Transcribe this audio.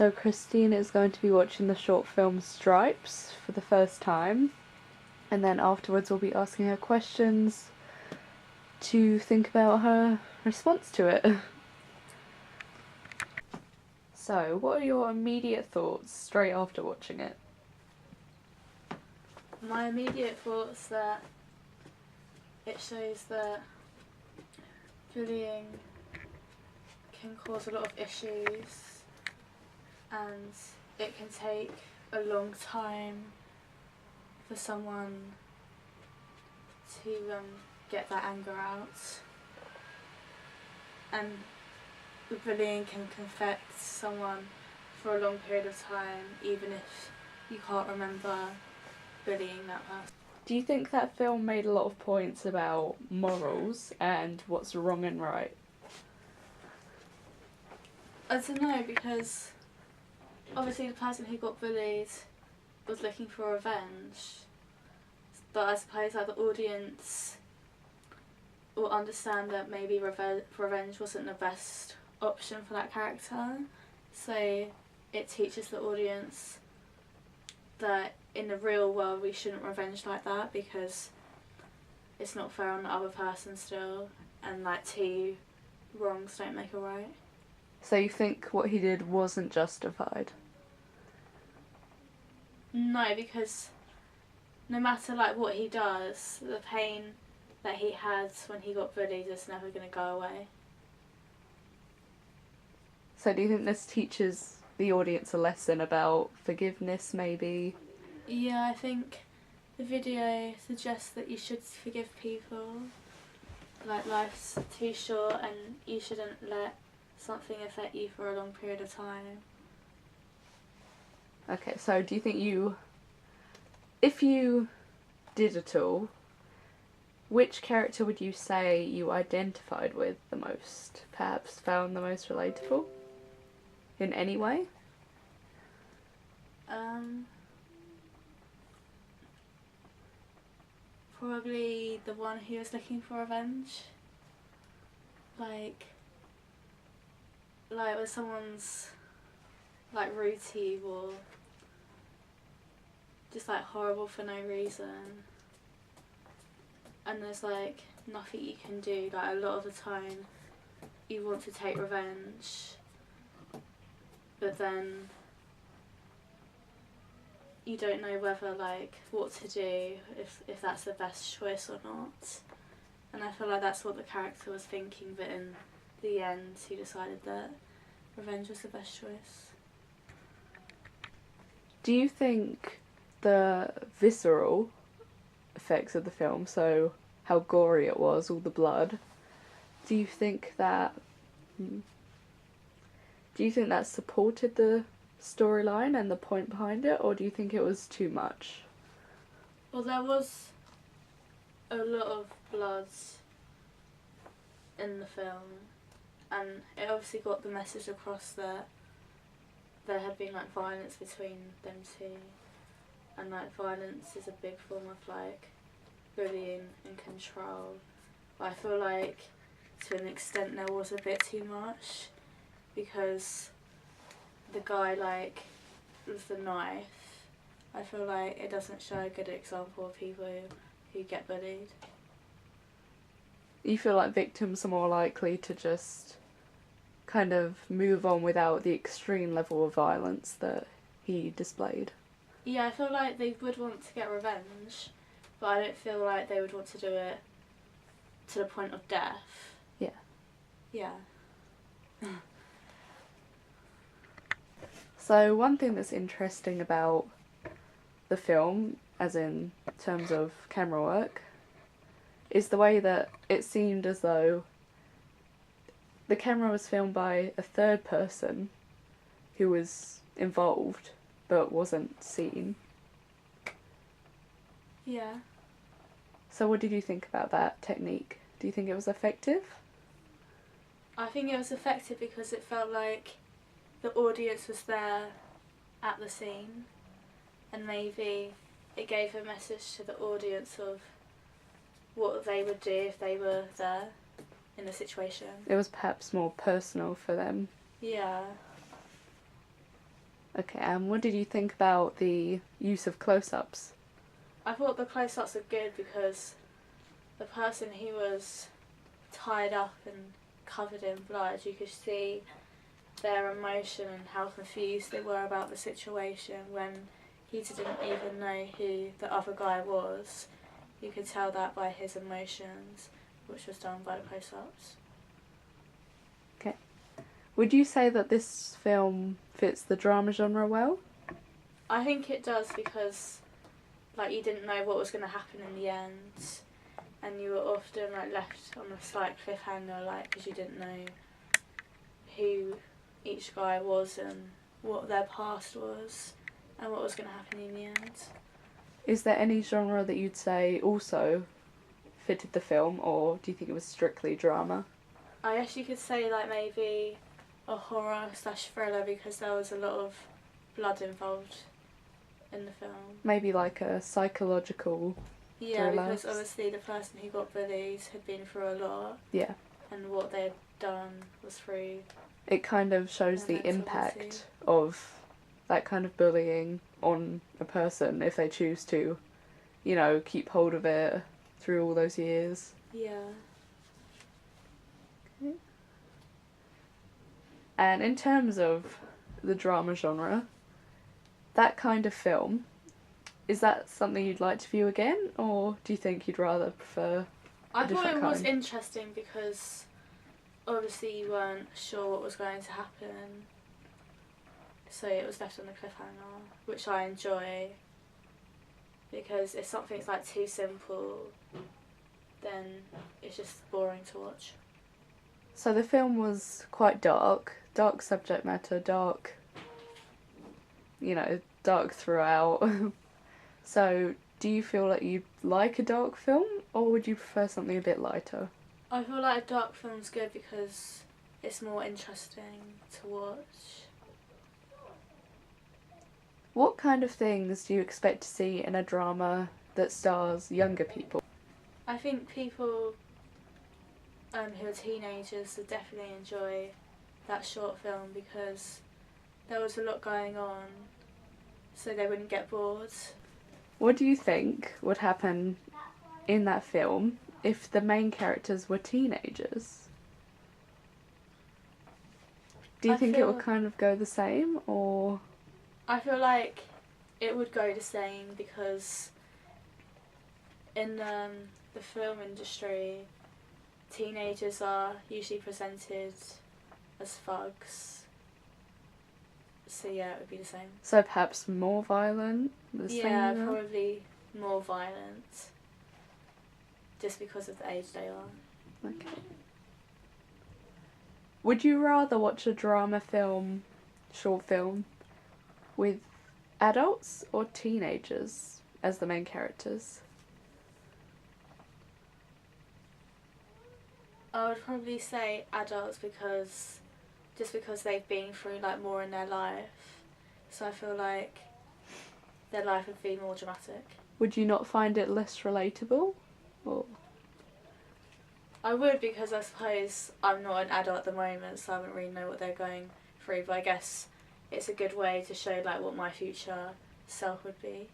So Christine is going to be watching the short film Stripes for the first time, and then afterwards we'll be asking her questions to think about her response to it. So, what are your immediate thoughts straight after watching it? My immediate thoughts that it shows that bullying can cause a lot of issues and it can take a long time for someone to get that anger out, and the bullying can affect someone for a long period of time even if you can't remember bullying that person. Do you think that film made a lot of points about morals and what's wrong and right? I don't know, because obviously the person who got bullied was looking for revenge, but I suppose that the audience will understand that maybe revenge wasn't the best option for that character, so it teaches the audience that in the real world we shouldn't revenge like that because it's not fair on the other person still, and like two wrongs don't make a right. So you think what he did wasn't justified? No, because no matter like what he does, the pain that he had when he got bullied is never going to go away. So do you think this teaches the audience a lesson about forgiveness, maybe? Yeah, I think the video suggests that you should forgive people. Like, life's too short and you shouldn't let something affect you for a long period of time. Okay, so do you think if you did at all, which character would you say you identified with the most? Perhaps found the most relatable? In any way? Probably the one who was looking for revenge. Like when someone's like rude to you or just like horrible for no reason, and there's like nothing you can do. Like, a lot of the time you want to take revenge, but then you don't know whether like what to do, if that's the best choice or not. And I feel like that's what the character was thinking, but in the end he decided that revenge was the best choice. Do you think the visceral effects of the film, so how gory it was, all the blood, do you think that supported the storyline and the point behind it, or do you think it was too much? Well, there was a lot of blood in the film, and it obviously got the message across that there had been like violence between them two, and like violence is a big form of like bullying and control. But I feel like to an extent there was a bit too much, because the guy like with the knife, I feel like it doesn't show a good example of people who get bullied. You feel like victims are more likely to just kind of move on without the extreme level of violence that he displayed? Yeah, I feel like they would want to get revenge, but I don't feel like they would want to do it to the point of death. Yeah. Yeah. So one thing that's interesting about the film, as in terms of camera work, is the way that it seemed as though the camera was filmed by a third person who was involved but wasn't seen. Yeah. So what did you think about that technique? Do you think it was effective? I think it was effective because it felt like the audience was there at the scene, and maybe it gave a message to the audience of what they would do if they were there in the situation. It was perhaps more personal for them. Yeah. Okay, and what did you think about the use of close-ups? I thought the close-ups were good because the person who was tied up and covered in blood, you could see their emotion and how confused they were about the situation when he didn't even know who the other guy was. You could tell that by his emotions, which was done by the close-ups. Would you say that this film fits the drama genre well? I think it does because, like, you didn't know what was going to happen in the end, and you were often like left on a slight cliffhanger, like, because you didn't know who each guy was and what their past was and what was going to happen in the end. Is there any genre that you'd say also fitted the film, or do you think it was strictly drama? I guess you could say like maybe a horror/thriller because there was a lot of blood involved in the film. Maybe like a psychological. Yeah, thriller. because obviously the person who got bullied had been through a lot. Yeah. And what they'd done was through. It kind of shows the mentality. impact of that kind of bullying on a person if they choose to, you know, keep hold of it through all those years. Yeah. Okay. And in terms of the drama genre, that kind of film, is that something you'd like to view again, or do you think you'd rather prefer I thought different it was kind? interesting because obviously you weren't sure what was going to happen, so it was left on the cliffhanger, which I enjoy because if something's like too simple, then it's just boring to watch. So the film was quite dark subject matter, dark, you know, dark throughout. So do you feel like you'd like a dark film, or would you prefer something a bit lighter? I feel like a dark film's good because it's more interesting to watch. What kind of things do you expect to see in a drama that stars younger people? I think people who are teenagers would definitely enjoy that short film because there was a lot going on, so they wouldn't get bored. What do you think would happen in that film if the main characters were teenagers? Do you think it would kind of go the same, or...? I feel like it would go the same because in the film industry, teenagers are usually presented as thugs. So yeah, it would be the same. So perhaps more violent? Yeah, probably more violent. Just because of the age they are. Okay. Would you rather watch a drama film, short film, with adults or teenagers as the main characters? I would probably say adults because they've been through like more in their life. So I feel like their life would be more dramatic. Would you not find it less relatable? Or... I would because I suppose I'm not an adult at the moment, so I wouldn't really know what they're going through, but I guess it's a good way to show like what my future self would be.